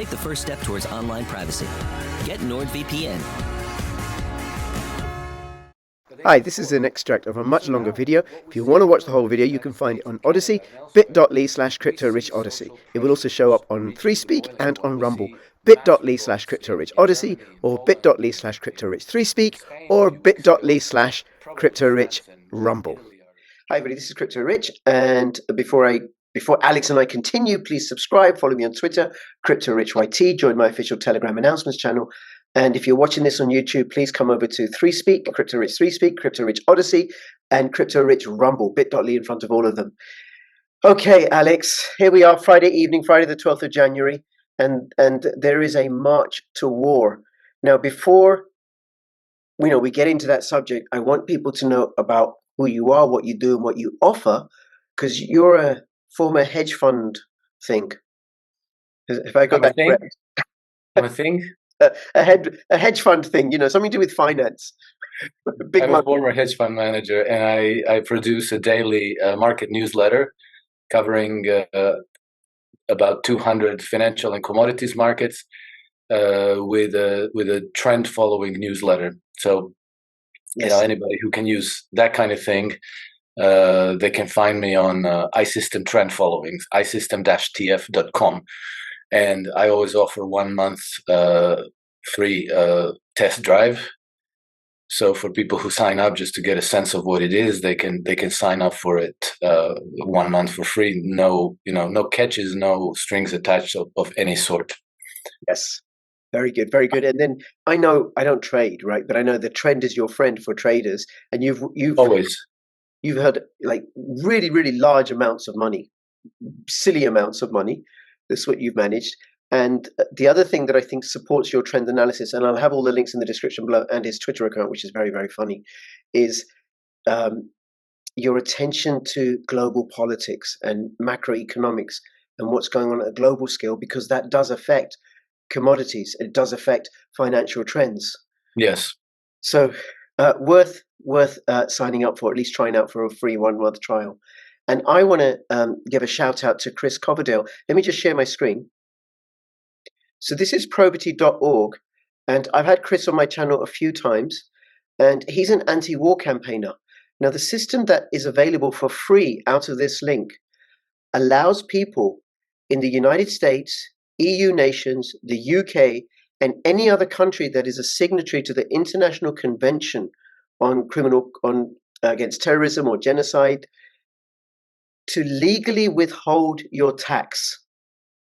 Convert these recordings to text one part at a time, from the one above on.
take the first step towards online privacy. Get NordVPN. Hi, this is an extract of a much longer video. If you want to watch the whole video, you can find it on ODYSEE, bit.ly/CryptoRichOdyssey. It will also show up on 3Speak and on Rumble, bit.ly/CryptoRichOdyssey, or bit.ly/CryptoRich3Speak, or bit.ly/CryptoRichRumble. Hi everybody, this is Crypto Rich, and before Alex and I continue, please subscribe, follow me on Twitter, CryptoRichYT, join my official Telegram announcements channel. And if you're watching this on YouTube, please come over to 3Speak, Crypto Rich 3Speak, Crypto Rich Odyssey, and Crypto Rich Rumble, bit.ly in front of all of them. Okay, Alex, here we are, Friday evening, Friday the 12th of January, and there is a march to war. Now, before we get into that subject, I want people to know about who you are, what you do, and what you offer, because you're a former hedge fund thing. Have I got that correct? I'm a thing? A hedge fund thing, something to do with finance. I'm a former hedge fund manager, and I produce a daily market newsletter covering about 200 financial and commodities markets with a trend following newsletter. So, yes. Anybody who can use that kind of thing, they can find me on iSystem Trend Following, isystem-tf.com. And I always offer 1 month free test drive. So for people who sign up just to get a sense of what it is, they can sign up for it 1 month for free. No, no catches, no strings attached of any sort. Yes, very good, very good. And then I know I don't trade, right? But I know the trend is your friend for traders, and you've always had like really, really large amounts of money, silly amounts of money. That's what you've managed. And the other thing that I think supports your trend analysis, and I'll have all the links in the description below, and his Twitter account, which is very, very funny, is your attention to global politics and macroeconomics and what's going on at a global scale, because that does affect commodities. It does affect financial trends. Yes. So worth signing up for, at least trying out for a free 1 month trial. And I want to give a shout out to Chris Coverdale. Let me just share my screen. So this is probity.org, and I've had Chris on my channel a few times, and he's an anti-war campaigner. Now, the system that is available for free out of this link allows people in the United States, EU nations, the UK, and any other country that is a signatory to the International Convention on against terrorism or genocide to legally withhold your tax.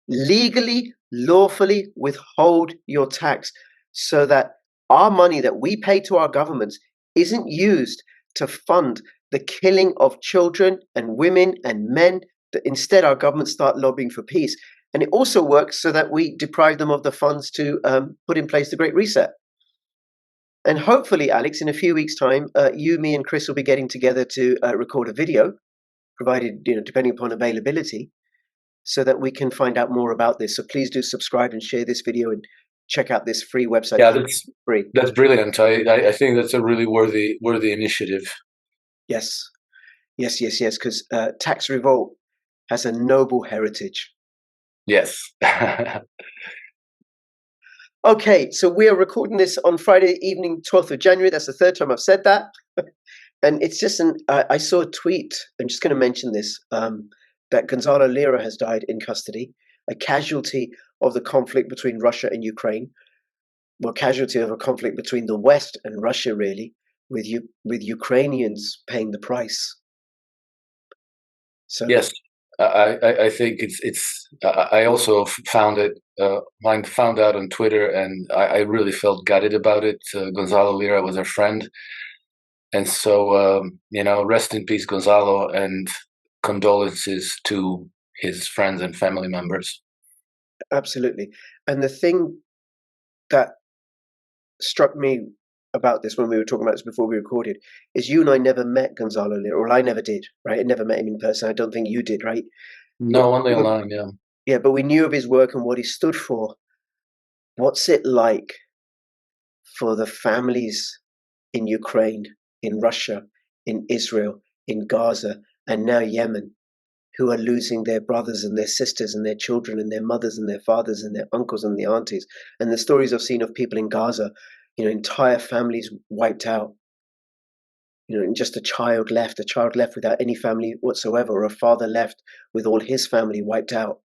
Legally, lawfully withhold your tax, so that our money that we pay to our governments isn't used to fund the killing of children and women and men, that instead our governments start lobbying for peace. And it also works so that we deprive them of the funds to put in place the Great Reset. And hopefully, Alex, in a few weeks' time, you, me, and Chris will be getting together to record a video, provided, depending upon availability, so that we can find out more about this. So please do subscribe and share this video and check out this free website. Yeah, that's free. That's brilliant. I think that's a really worthy initiative. Yes, because Tax Revolt has a noble heritage. Yes. Okay, so we are recording this on Friday evening, 12th of January. That's the third time I've said that. And it's just I saw a tweet, I'm just going to mention this, that Gonzalo Lira has died in custody, a casualty of the conflict between Russia and Ukraine. Well, casualty of a conflict between the West and Russia, really, with Ukrainians paying the price. So yes, I think it's. I also found out on Twitter, and I really felt gutted about it. Gonzalo Lira was a friend, and so rest in peace, Gonzalo, and condolences to his friends and family members. Absolutely. And the thing that struck me about this when we were talking about this before we recorded is you and I never met Gonzalo Lira, or I never did, right? I never met him in person. I don't think you did, right? No, only online, yeah. Yeah, but we knew of his work and what he stood for. What's it like for the families in Ukraine, in Russia, in Israel, in Gaza, and now Yemen, who are losing their brothers and their sisters and their children and their mothers and their fathers and their uncles and their aunties. And the stories I've seen of people in Gaza, entire families wiped out, and just a child left without any family whatsoever, or a father left with all his family wiped out.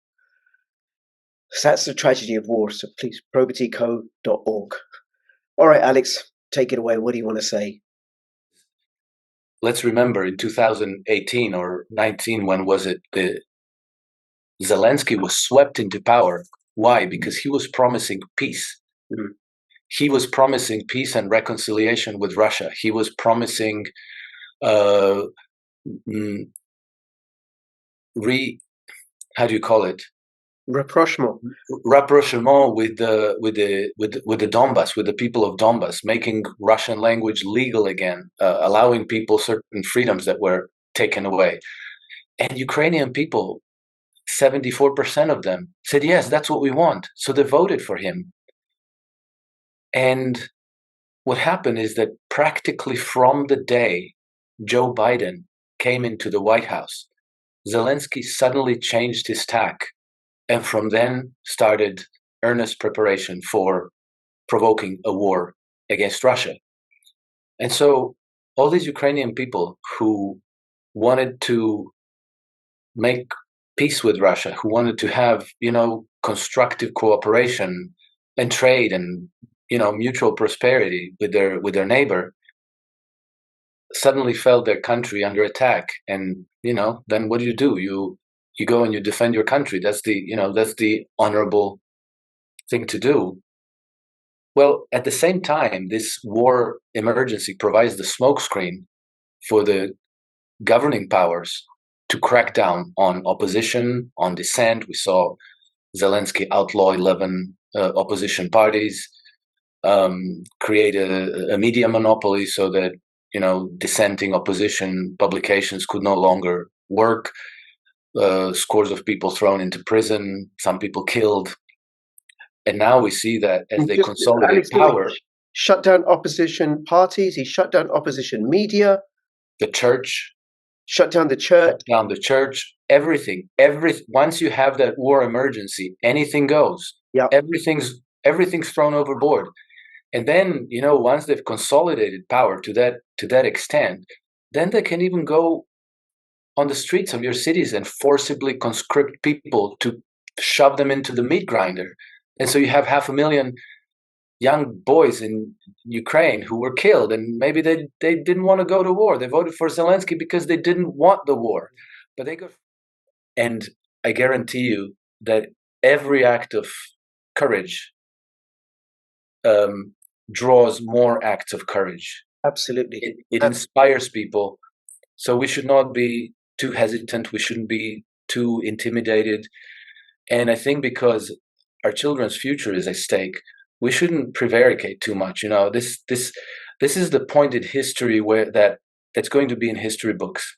So that's the tragedy of war. So please, probityco.org. All right, Alex, take it away. What do you want to say? Let's remember in 2018 or 19, when was it? Zelensky was swept into power. Why? Because he was promising peace. Mm-hmm. He was promising peace and reconciliation with Russia. He was promising how do you call it? Rapprochement with the Donbass, with the people of Donbass, making Russian language legal again, allowing people certain freedoms that were taken away. And Ukrainian people, 74% of them said, yes, that's what we want. So they voted for him. And what happened is that practically from the day Joe Biden came into the White House, Zelensky suddenly changed his tack. And from then started earnest preparation for provoking a war against Russia. And so all these Ukrainian people who wanted to make peace with Russia, who wanted to have, constructive cooperation and trade and, mutual prosperity with their neighbor, suddenly felt their country under attack. And, then what do? You go and you defend your country. That's the honorable thing to do. Well, at the same time, this war emergency provides the smokescreen for the governing powers to crack down on opposition, on dissent. We saw Zelensky outlaw 11 opposition parties, create a media monopoly so that, dissenting opposition publications could no longer work. Scores of people thrown into prison, some people killed. And now we see that as they consolidate power. Shut down opposition parties, he shut down opposition media. The church. Shut down the church. Shut down the church. Everything. Once you have that war emergency, anything goes. Yeah. Everything's thrown overboard. And then, once they've consolidated power to that extent, then they can even go on the streets of your cities and forcibly conscript people to shove them into the meat grinder. And so you have 500,000 young boys in Ukraine who were killed, and maybe they didn't want to go to war. They voted for Zelensky because they didn't want the war. But they got. And I guarantee you that every act of courage draws more acts of courage. Absolutely. It inspires people. So we should not be too hesitant. We shouldn't be too intimidated. And I think because our children's future is at stake, we shouldn't prevaricate too much. This is the point in history where that's going to be in history books.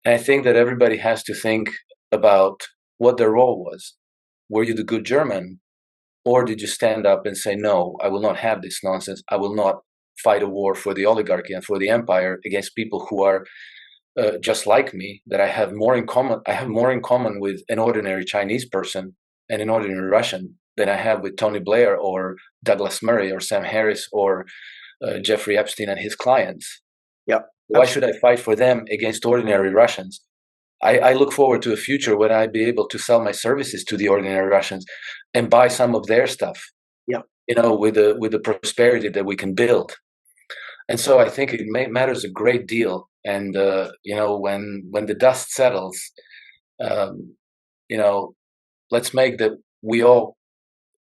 And I think that everybody has to think about what their role was. Were you the good German? Or did you stand up and say, no, I will not have this nonsense. I will not fight a war for the oligarchy and for the empire against people who are just like me, that I have more in common. I have more in common with an ordinary Chinese person and an ordinary Russian than I have with Tony Blair or Douglas Murray or Sam Harris or Jeffrey Epstein and his clients. Yeah. Why should I fight for them against ordinary Russians? I look forward to a future when I'd be able to sell my services to the ordinary Russians and buy some of their stuff. Yeah. With the prosperity that we can build. And so I think it matters a great deal. And when the dust settles, let's make that we all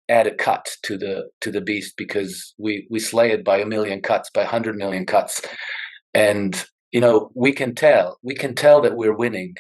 add a cut to the beast, because we slay it by 1 million cuts, by 100 million cuts, and we can tell that we're winning.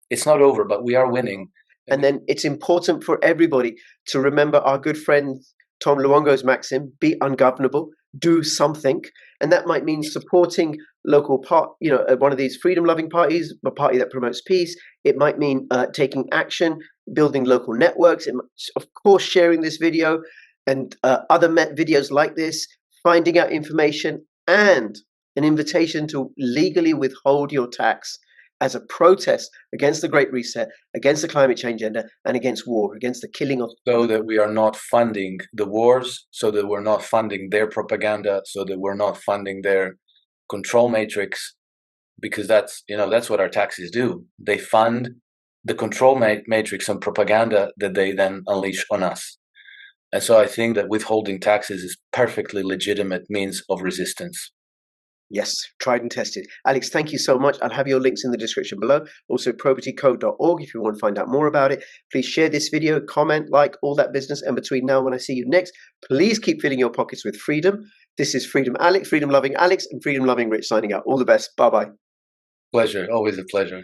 It's not over, but we are winning. And then it's important for everybody to remember our good friend Tom Luongo's maxim: be ungovernable, do something. And that might mean supporting local one of these freedom-loving parties, a party that promotes peace. It might mean taking action, building local networks. It might, of course, sharing this video and other videos like this, finding out information, and an invitation to legally withhold your tax. as a protest against the Great Reset, against the climate change agenda, and against war, against the killing of... So that we are not funding the wars, so that we're not funding their propaganda, so that we're not funding their control matrix, because that's what our taxes do. They fund the control matrix and propaganda that they then unleash on us. And so I think that withholding taxes is perfectly legitimate means of resistance. Yes, tried and tested. Alex, thank you so much. I'll have your links in the description below. Also, propertycode.org if you want to find out more about it. Please share this video, comment, like, all that business. And between now and when I see you next, please keep filling your pockets with freedom. This is Freedom Alex, Freedom Loving Alex, and Freedom Loving Rich signing out. All the best. Bye-bye. Pleasure. Always a pleasure.